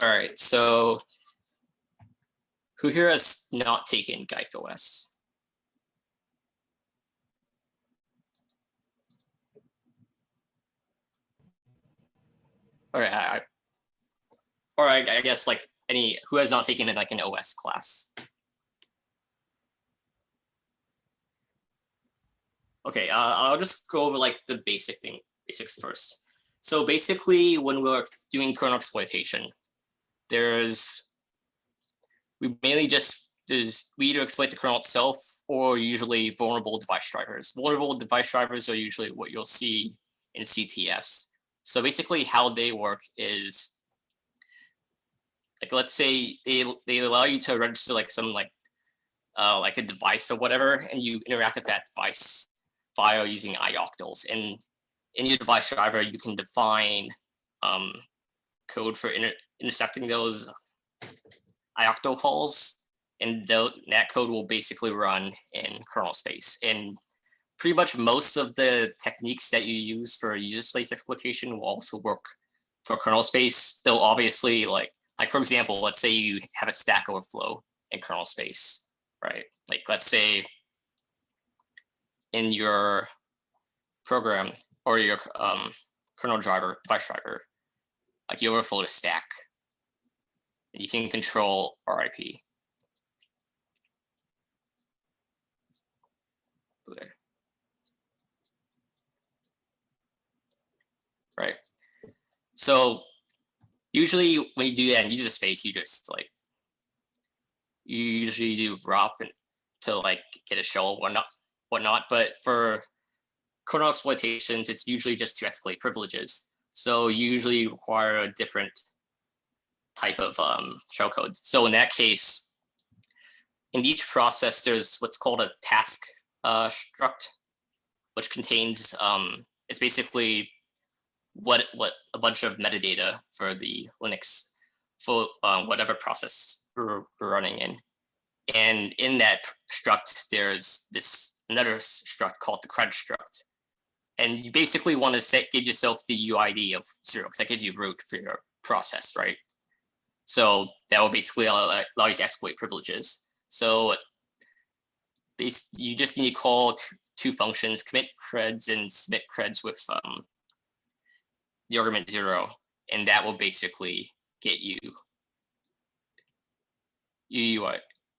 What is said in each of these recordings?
All right, so who here has not taken GyFOS? All right, I guess like who has not taken like an OS class? Okay, I'll just go over like the basics first. So basically, when we're doing kernel exploitation, we mainly we either exploit the kernel itself or usually vulnerable device drivers. Vulnerable device drivers are usually what you'll see in CTFs. So basically, how they work is like, let's say they allow you to register like some like a device or whatever, and you interact with that device file using ioctls. And in your device driver, you can define code for intersecting those ioctl calls, and that code will basically run in kernel space. And pretty much most of the techniques that you use for user space exploitation will also work for kernel space. Though obviously, like for example, let's say you have a stack overflow in kernel space, right? Like let's say in your program or your kernel device driver, like you overflow a stack, you can control RIP. Okay. Right. So usually when you do that in user space, you usually do ROP to like get a shell or whatnot. But for kernel exploitations, it's usually just to escalate privileges. So you usually require a different type of shellcode. So in that case, in each process, there's what's called a task struct, which contains it's basically what a bunch of metadata for the Linux for whatever process we're running in. And in that struct, there's another struct called the cred struct. And you basically want to give yourself the UID of 0, because that gives you root for your process, right? So that will basically allow you to exploit privileges. So you just need to call two functions, commit creds and submit creds with the argument 0, and that will basically get you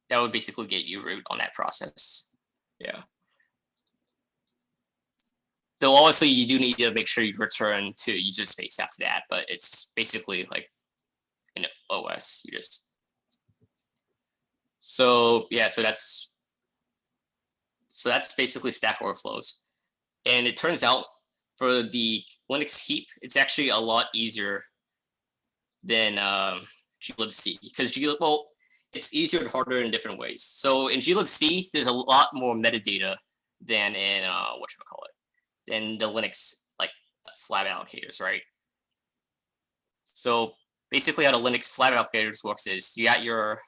that would basically get you root on that process. Yeah. Though obviously you do need to make sure you return to user space after that, but it's basically like in OS, so yeah, so that's basically Stack Overflows. And it turns out for the Linux heap, it's actually a lot easier than glibc, because well, it's easier and harder in different ways. So in glibc, there's a lot more metadata than in than the Linux like slab allocators, right? So basically, how the Linux slab allocators works is you got your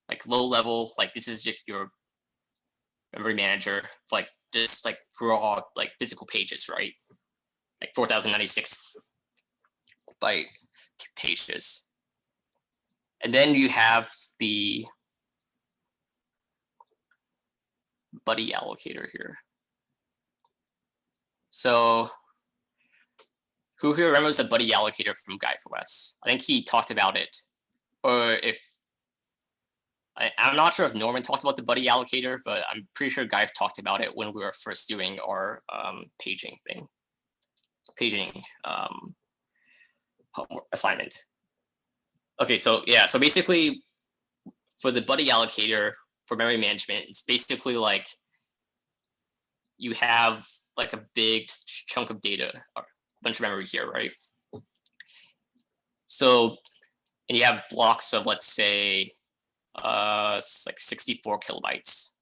like low level, like this is just your memory manager, like just like raw like physical pages, right? Like 4096 byte pages. And then you have the buddy allocator here. So who here remembers the buddy allocator from GyFOS? I think he talked about it, or if I'm not sure if Norman talked about the buddy allocator, but I'm pretty sure Guy talked about it when we were first doing our paging assignment. Okay, so yeah, so basically for the buddy allocator for memory management, it's basically like you have like a big chunk of data, or a bunch of memory here, right? So, and you have blocks of, let's say, like 64 kilobytes.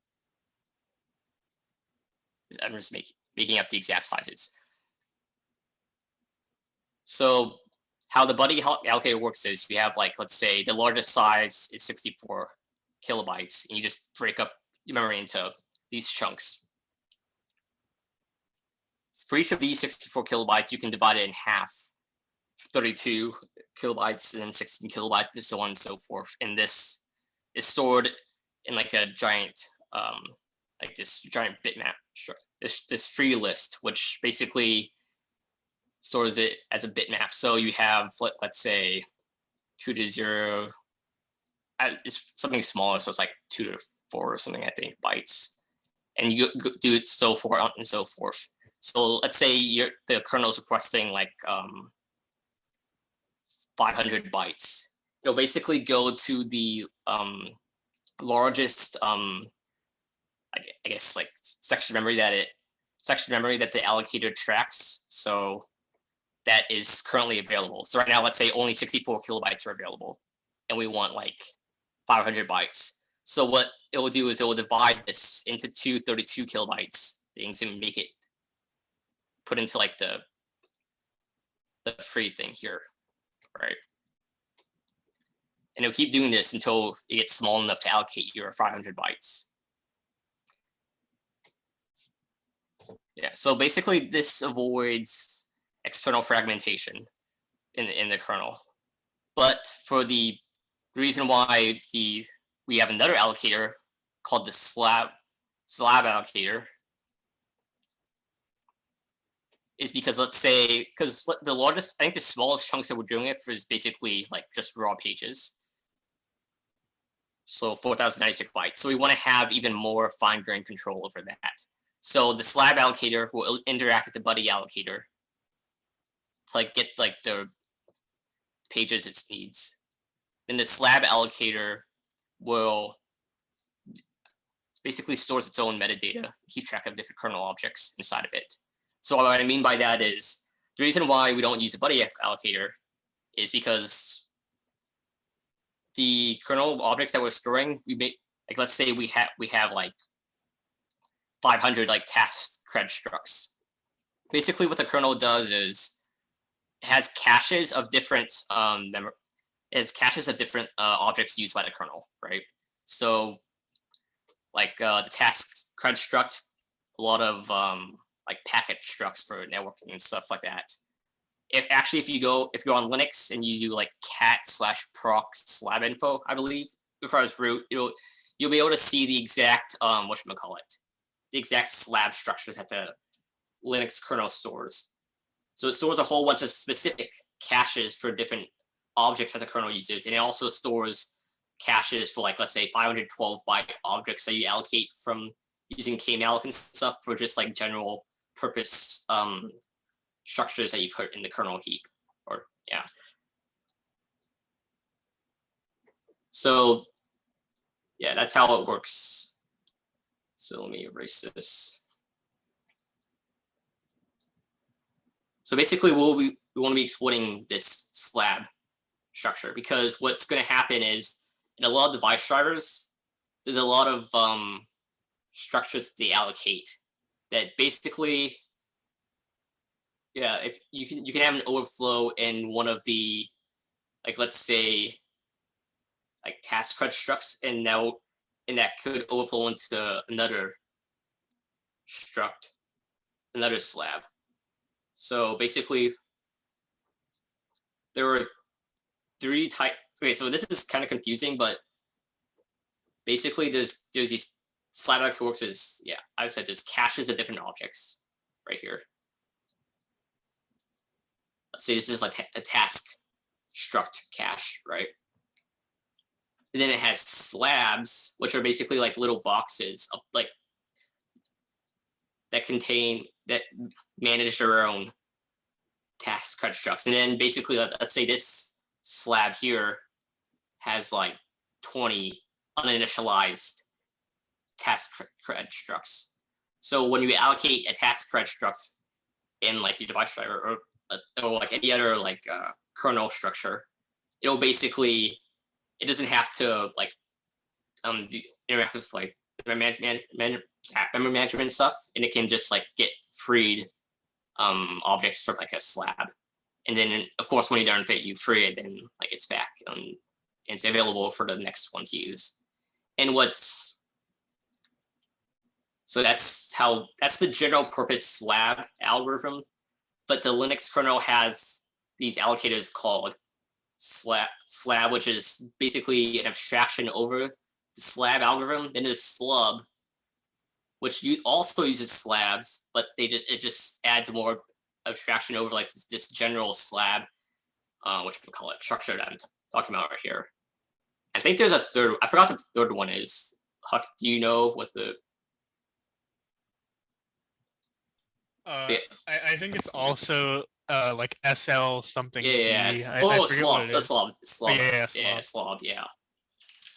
I'm just making up the exact sizes. So how the buddy allocator works is you have, like, let's say the largest size is 64 kilobytes, and you just break up your memory into these chunks. For each of these 64 kilobytes, you can divide it in half, 32 kilobytes and then 16 kilobytes and so on and so forth. And this is stored in like a giant, like this giant bitmap, this free list, which basically stores it as a bitmap. So you have, let's say 2 to 0, it's something smaller, so it's like 2 to 4 or something, I think, bytes. And you do it so forth and so forth. So let's say the kernel is requesting like 500 bytes. It'll basically go to the largest, I guess, like section memory that the allocator tracks. So that is currently available. So right now, let's say only 64 kilobytes are available, and we want like 500 bytes. So what it will do is it will divide this into two 32 kilobytes things and make it put into like the free thing here, right? And it'll keep doing this until it gets small enough to allocate your 500 bytes. Yeah, so basically this avoids external fragmentation in the kernel. But for the reason why we have another allocator called the slab allocator is because, let's say, because the largest, I think the smallest chunks that we're doing it for is basically like just raw pages. So 4096 bytes. So we want to have even more fine-grained control over that. So the slab allocator will interact with the buddy allocator to like get like the pages it needs. Then the slab allocator will basically stores its own metadata, keep track of different kernel objects inside of it. So what I mean by that is the reason why we don't use a buddy allocator is because the kernel objects that we're storing, we make, like, let's say we have like 500 like task cred structs. Basically, what the kernel does is it has caches of different objects used by the kernel, right? So like the task cred struct, a lot of like packet structs for networking and stuff like that. If you go on Linux and you do like cat/proc slab info, I believe, requires root, you'll be able to see the exact the exact slab structures that the Linux kernel stores. So it stores a whole bunch of specific caches for different objects that the kernel uses, and it also stores caches for like, let's say, 512 byte objects that you allocate from using kmalloc and stuff for just like general purpose structures that you put in the kernel heap, or yeah. So yeah, that's how it works. So let me erase this. So basically, we want to be exploiting this slab structure, because what's going to happen is in a lot of device drivers, there's a lot of structures they allocate that basically, yeah, if you can have an overflow in one of the, like, let's say, like task cred structs, and that could overflow into another struct, another slab. So basically, there were 3 types. Okay, so this is kind of confusing, but basically there's these slab allocator works as, yeah, I said there's caches of different objects right here. Let's say this is like a task struct cache, right? And then it has slabs, which are basically like little boxes of like that manage their own task cred structs. And then basically, let's say this slab here has like 20 uninitialized task cred structs. So when you allocate a task cred struct in like your device driver or like any other like kernel structure, it'll basically, it doesn't have to like do interactive like memory management stuff, and it can just like get freed objects from like a slab. And then of course when you don't fit, you free it, and like it's back and it's available for the next one to use. And so that's the general purpose slab algorithm. But the Linux kernel has these allocators called slab, which is basically an abstraction over the slab algorithm. Then there's slub, which also uses slabs, but it just adds more abstraction over like this general slab, which we call it structure that I'm talking about right here. I think there's a third. I forgot what the third one is. Huck, do you know what the? I think it's also like SL something Yeah. B. I Oh, forget what slob. it is. Slob. Oh, Slob. yeah, Yeah, slob. slob. Yeah.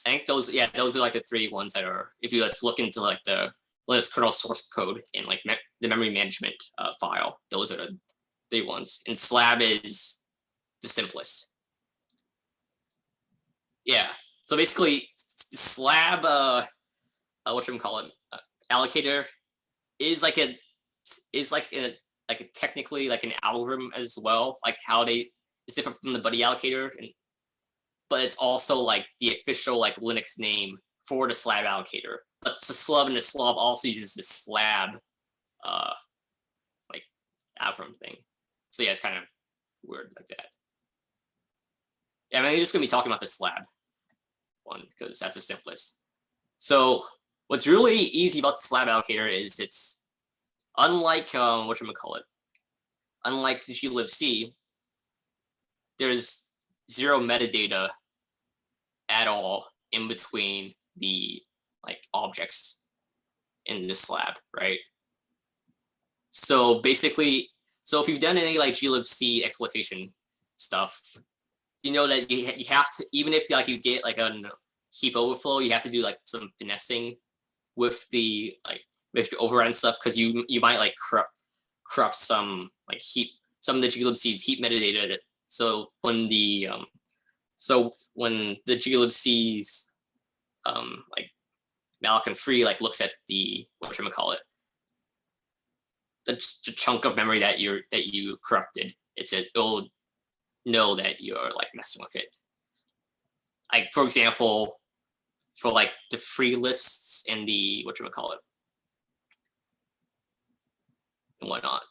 I think those. Yeah, those are like the three ones that are. If you let's look into like the Linux kernel source code in like the memory management file, those are the three ones. And slab is the simplest. Yeah. So basically, slab. What should we call it? Allocator is like a technically like an algorithm as well. Like how it's different from the buddy allocator, but it's also like the official like Linux name for the slab allocator. But the slub and the slob also uses the slab like algorithm thing. So yeah, it's kind of weird like that. Yeah, I mean, we're just gonna be talking about the slab one because that's the simplest. So what's really easy about the slab allocator is it's unlike whatchamacallit, unlike the glibc, there's zero metadata at all in between the like objects in this slab, right? So basically, so if you've done any like glibc exploitation stuff, you know that you have to, even if like you get like a heap overflow, you have to do like some finessing with the like with the overrun stuff because you might like corrupt some like some of the glibc's heap metadata. So when the glibc's like malloc and free like looks at the whatchamacallit, the chunk of memory that you corrupted, it'll know that you're like messing with it. Like for example, for like the free lists and the whatchamacallit and whatnot.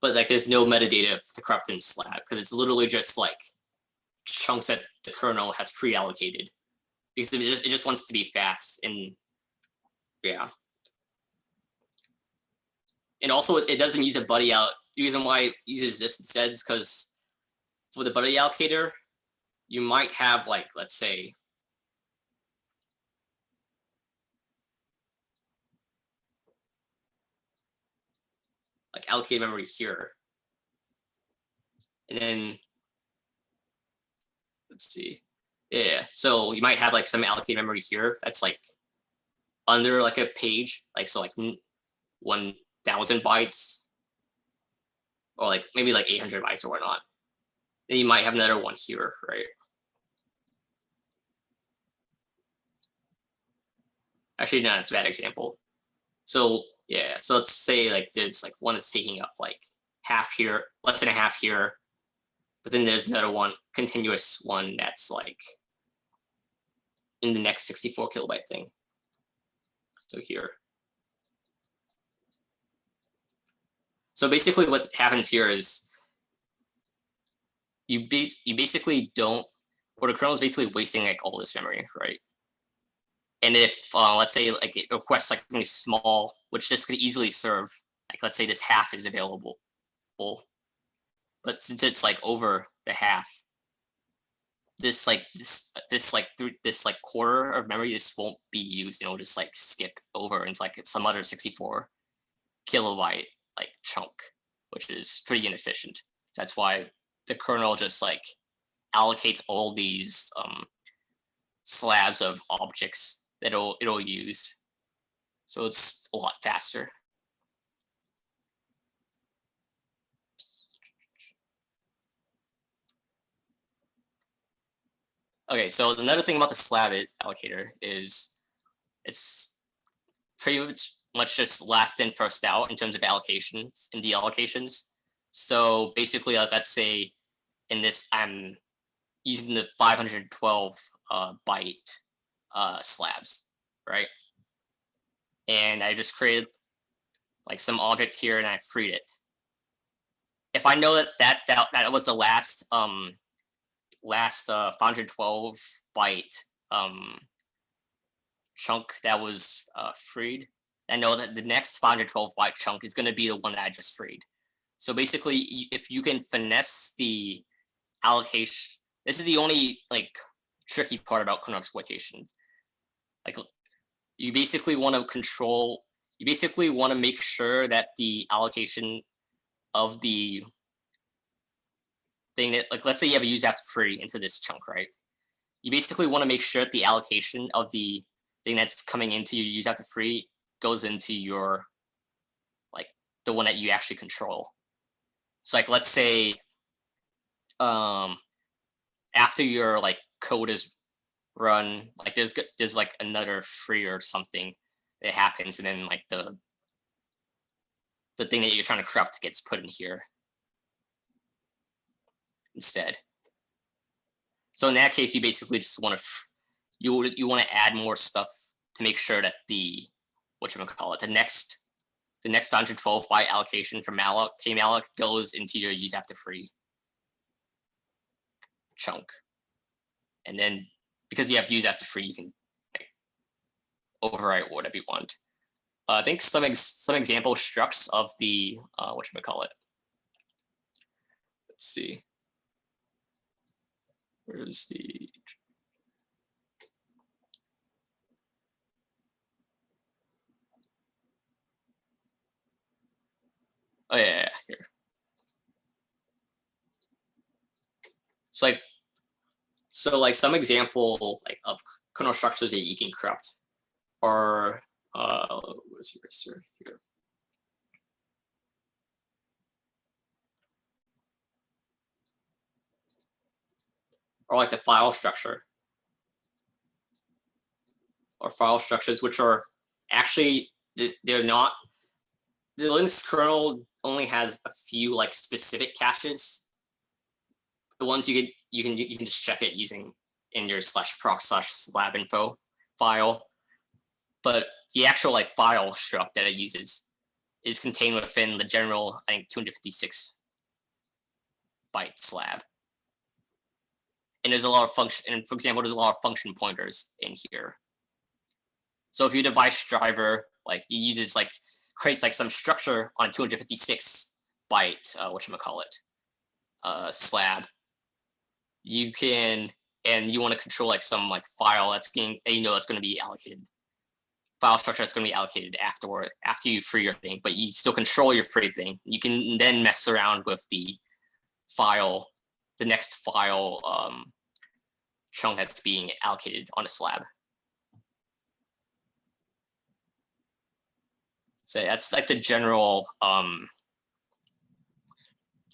But like there's no metadata to corrupt in slab because it's literally just like chunks that the kernel has pre-allocated because it just wants to be fast. And yeah, and also it doesn't use a buddy out. The reason why it uses this instead is because for the buddy allocator, you might have like, let's say, like allocated memory here, and then let's see, yeah, so you might have like some allocated memory here that's like under like a page, like so like 1,000 bytes or like maybe like 800 bytes or whatnot. Then you might have another one here, right? Actually, no, it's a bad example. So yeah, so let's say like there's like one that's taking up like half here, less than a half here, but then there's another one, continuous one that's like in the next 64 kilobyte thing. So here. So basically what happens here is you basically don't, or the kernel is basically wasting like all this memory, right? And if let's say like it requests like something small, which this could easily serve, like let's say this half is available, but since it's like over the half, this quarter of memory, this won't be used, and it'll just like skip over into like some other 64 kilobyte like chunk, which is pretty inefficient. So that's why the kernel just like allocates all these slabs of objects that it'll use. So it's a lot faster. Okay, so another thing about the slab allocator is it's pretty much just last in, first out in terms of allocations and deallocations. So basically, let's say in this, I'm using the 512 byte slabs, right? And I just created like some object here and I freed it. if I know that was the last 512 byte chunk that was freed, I know that the next 512 byte chunk is going to be the one that I just freed. So basically, if you can finesse the allocation, this is the only like tricky part about kernel exploitations. Like you basically want to control, you basically want to make sure that the allocation of the thing that, like, let's say you have a use after free into this chunk, right? You basically want to make sure that the allocation of the thing that's coming into your use after free goes into your, like, the one that you actually control. So like, let's say after your like code is run, like there's like another free or something that happens, and then like the thing that you're trying to corrupt gets put in here instead. So in that case, you basically just want to you want to add more stuff to make sure that the the next 112 byte allocation from malloc kmalloc goes into your use after free chunk, and then because you have use after free, you can like, overwrite whatever you want. I think some example structs of the let's see. Where's the oh yeah, here. It's like some example like of kernel structures that you can corrupt are where's your cursor here? Or like the file structure, or file structures which are actually they're not. The Linux kernel only has a few like specific caches. The ones you can just check it using in your /proc/slab-info file, but the actual like file struct that it uses is contained within the general, I think, 256 byte slab. And there's a lot of function, and for example, there's a lot of function pointers in here. So if your device driver like it uses like creates like some structure on 256 byte slab, you can, and you want to control like some like file that's getting, that's going to be allocated, file structure that's going to be allocated after you free your thing, but you still control your free thing. You can then mess around with the file, the next file chunk that's being allocated on a slab. So that's like the general,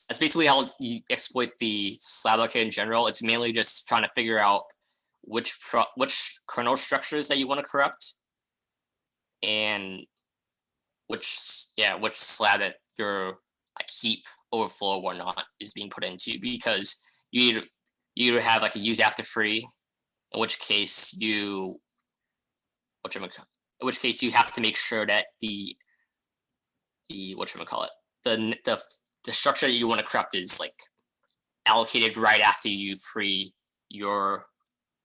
that's basically how you exploit the slab allocator in general. It's mainly just trying to figure out which kernel structures that you want to corrupt, and which slab that your like heap overflow or not is being put into, because you either have like a use after free, in which case you have to make sure that the structure that you want to corrupt is like allocated right after you free your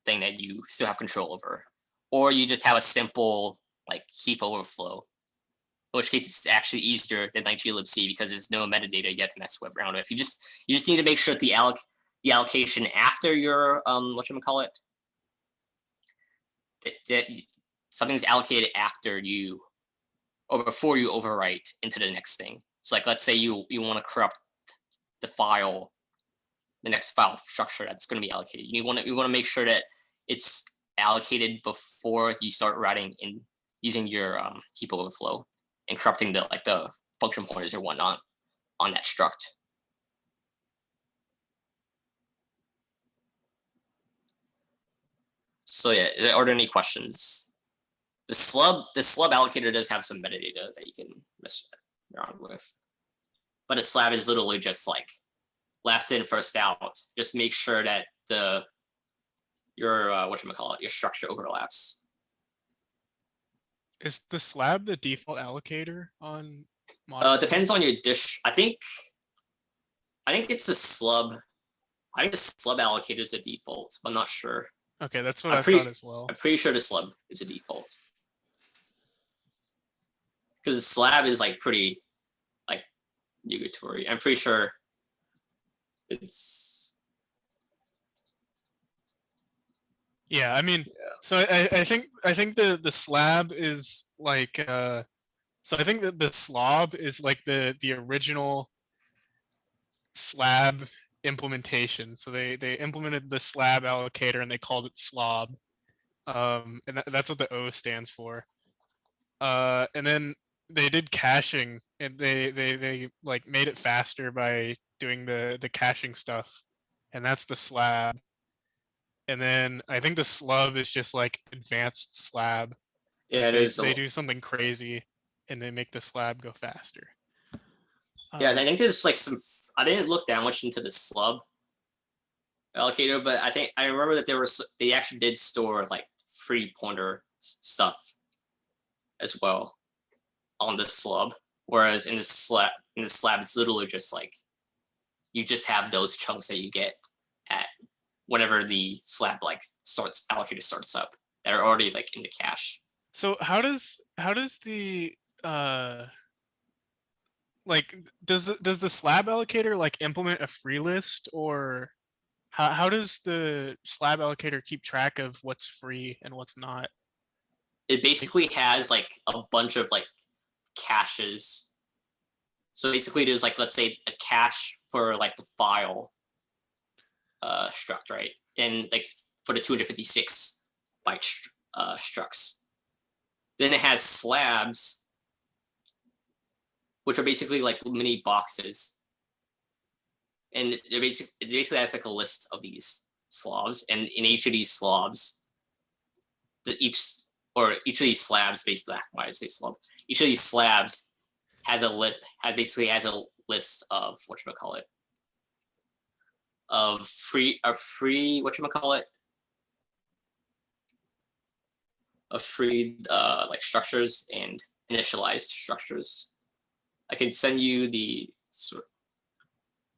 thing that you still have control over, or you just have a simple like heap overflow, in which case it's actually easier than like glibc because there's no metadata you have to mess with around with. You just need to make sure that the allocation after your that something's allocated after you or before you overwrite into the next thing. So like let's say you want to corrupt the file, the next file structure that's going to be allocated. You want to make sure that it's allocated before you start writing in using your heap overflow and corrupting the function pointers or whatnot on that struct. So yeah, are there any questions? The slub allocator does have some metadata that you can mess around with, but a slab is literally just like last in first out. Just make sure that your structure overlaps. Is the slab the default allocator on Depends on your dish. I think I think it's the slub. I think the slub allocator is the default. I'm not sure. Okay, that's what I thought as well. I'm pretty sure the slub is a default. Because the slab is like pretty like nugatory. I'm pretty sure it's. Yeah, I mean, so I think the slab is like so I think that the slob is like the original slab implementation. So they implemented the slab allocator and they called it slob. And that's what the O stands for. And then they did caching and they like made it faster by doing the caching stuff, and that's the slab. And then I think the slub is just like advanced slab. Yeah, They do something crazy and they make the slab go faster. Yeah, I think there's like some. I didn't look that much into the slub allocator, but I remember that they actually did store like free pointer stuff as well on the slub, whereas in the slab it's literally just like you just have those chunks that you get at whenever the slab like allocator starts up that are already like in the cache. So how does the like does the slab allocator like implement a free list, or how does the slab allocator keep track of what's free and what's not? It basically has like a bunch of like caches. So basically there's like, let's say a cache for like the file struct, right? And like for the 256 byte structs. Then it has slabs, which are basically like mini boxes. And it basically has like a list of these slabs. And in each of these slabs, each of these slabs, basically, why did I say slab? Each of these slabs has a list, has a list of whatchamacallit, of free whatchamacallit, of free like structures and initialized structures. I can send you the sort of,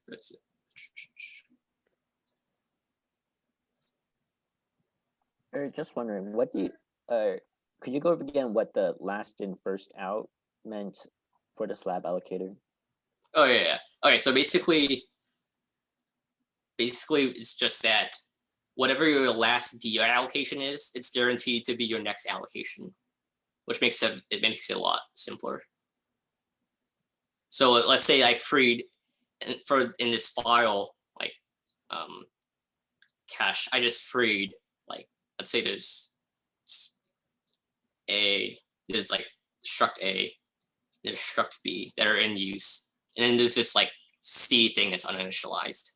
that's it. Just wondering, what do you could you go over again what the last in first out meant for the slab allocator? Oh yeah. Okay, so basically it's just that whatever your last DI allocation is, it's guaranteed to be your next allocation, which makes it a lot simpler. So let's say I freed in this file like cache, I just freed like, let's say there's like struct A, there's struct B that are in use, and then there's this like C thing that's uninitialized.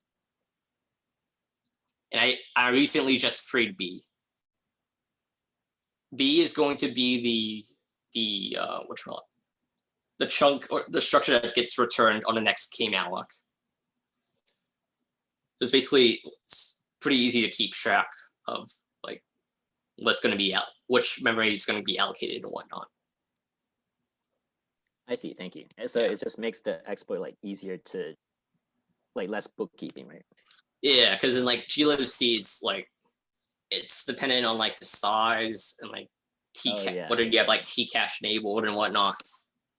And I recently just freed B. B is going to be the chunk or the structure that gets returned on the next kmalloc. So it's pretty easy to keep track of like what's going to be which memory is going to be allocated and whatnot. I see, thank you. So it just makes the exploit like easier to, like less bookkeeping, right? Yeah, because in like glibc, it's like it's dependent on like the size and like whether you have like Tcache enabled and whatnot.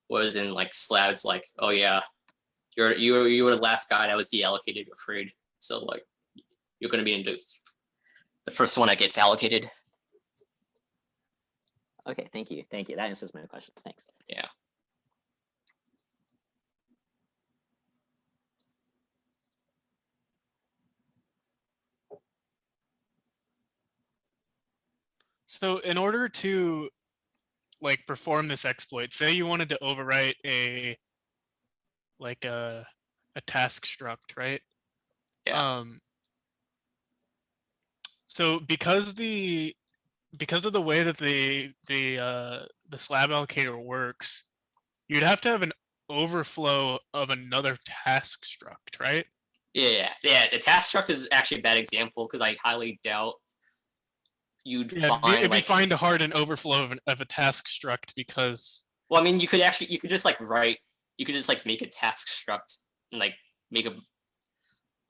Whereas in like slabs, like, oh yeah, you were the last guy that was deallocated or freed, so like you're gonna be in the first one that gets allocated. Okay, thank you. That answers my question. Thanks. Yeah. So in order to like perform this exploit, say you wanted to overwrite a task struct, right? Yeah. So because of the way that the slab allocator works, you'd have to have an overflow of another task struct, right? Yeah. The task struct is actually a bad example because I highly doubt you'd find it'd be fine to hard an overflow of a task struct because. Well, I mean, you could just like make a task struct and like make a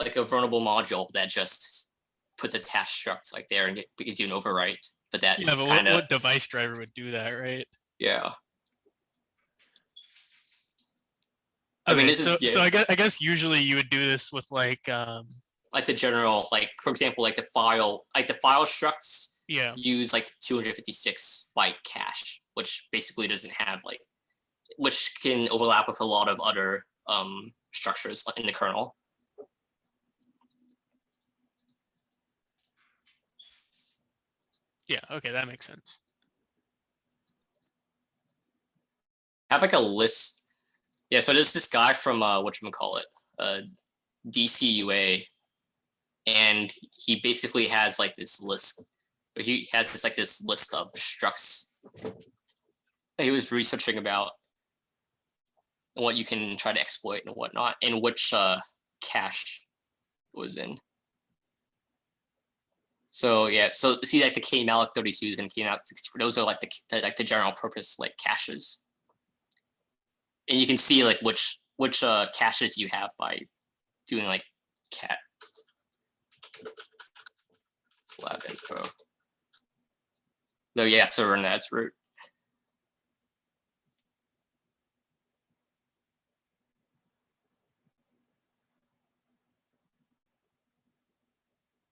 like a vulnerable module that just puts attached structs like there and gives you an overwrite. But that's Yeah, but kind of what device driver would do that, right? yeah. I mean, Okay, this is so I guess usually you would do this with like the general, like for example, like the file structs yeah. use like 256 byte cache, which basically doesn't have like, which can overlap with a lot of other structures in the kernel. Yeah, okay, that makes sense. I have like a list. Yeah, so there's this guy from whatchamacallit, DCUA, and he basically has like this list. He has this list of structs that he was researching about what you can try to exploit and whatnot, and which cache it was in. So yeah, so see like the KMalloc 32s and KMalloc 64, those are like the general purpose like caches, and you can see like which caches you have by doing like cat slab info. Though you have to run that as root.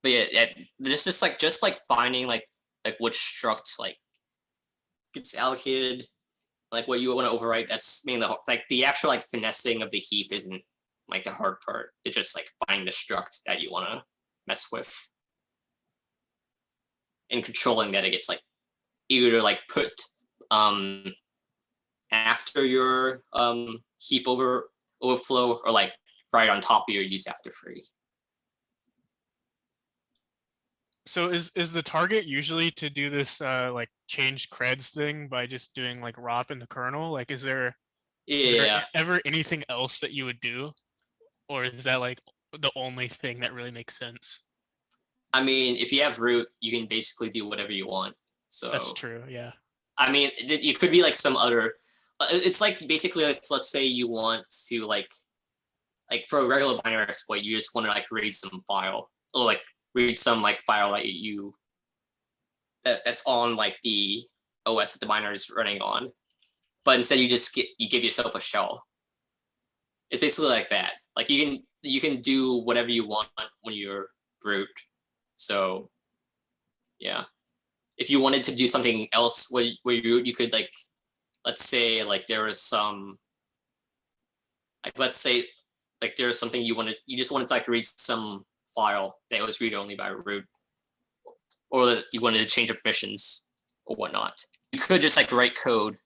But yeah, it's just like finding like which struct like gets allocated, like what you want to overwrite. That's mainly like the actual like finessing of the heap isn't like the hard part. It's just like finding the struct that you want to mess with and controlling that it gets like either like put after your heap overflow or like right on top of your use after free. So is the target usually to do this like change creds thing by just doing like ROP in the kernel? Like is there ever anything else that you would do? Or is that like the only thing that really makes sense? I mean, if you have root, you can basically do whatever you want. So that's true, yeah. I mean, it could be like some other. It's like basically, let's say you want to like for a regular binary exploit, you just want to like read some file or like read some like file that that's on like the OS that the binary is running on, but instead you just give yourself a shell. It's basically like that. Like you can do whatever you want when you're root. So yeah, if you wanted to do something else where you could like, let's say like there was some, like let's say like there was something you just wanted to like read some file that was read only by root, or that you wanted to change the permissions or whatnot. You could just like write code,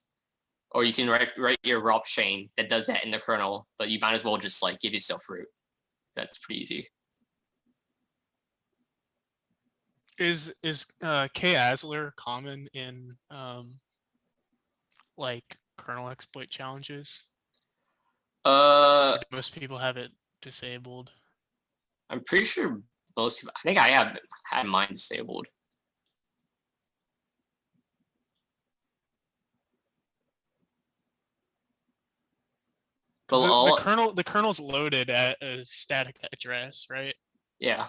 or you can write your ROP chain that does that in the kernel, but you might as well just like give yourself root. That's pretty easy. Is K-Asler common in like kernel exploit challenges? Or do most people have it disabled? I'm pretty sure most people, I think I have had mine disabled. Because the kernel's loaded at a static address, right? Yeah,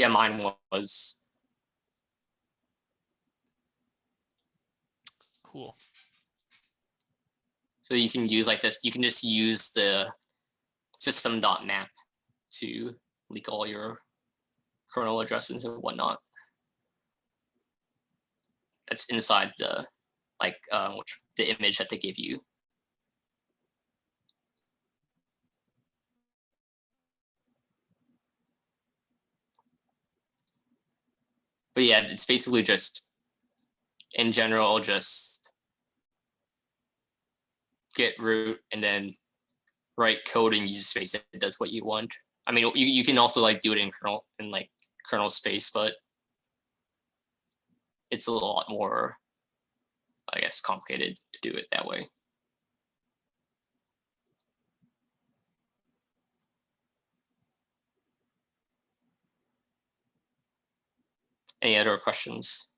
mine was. Cool. So you can use like this, you can just use the system.map to leak all your kernel addresses and whatnot. That's inside the the image that they give you. But yeah, it's basically just, in general, just get root and then write code and use space that does what you want. I mean, you can also like do it in kernel space, but it's a lot more, I guess, complicated to do it that way. Any other questions?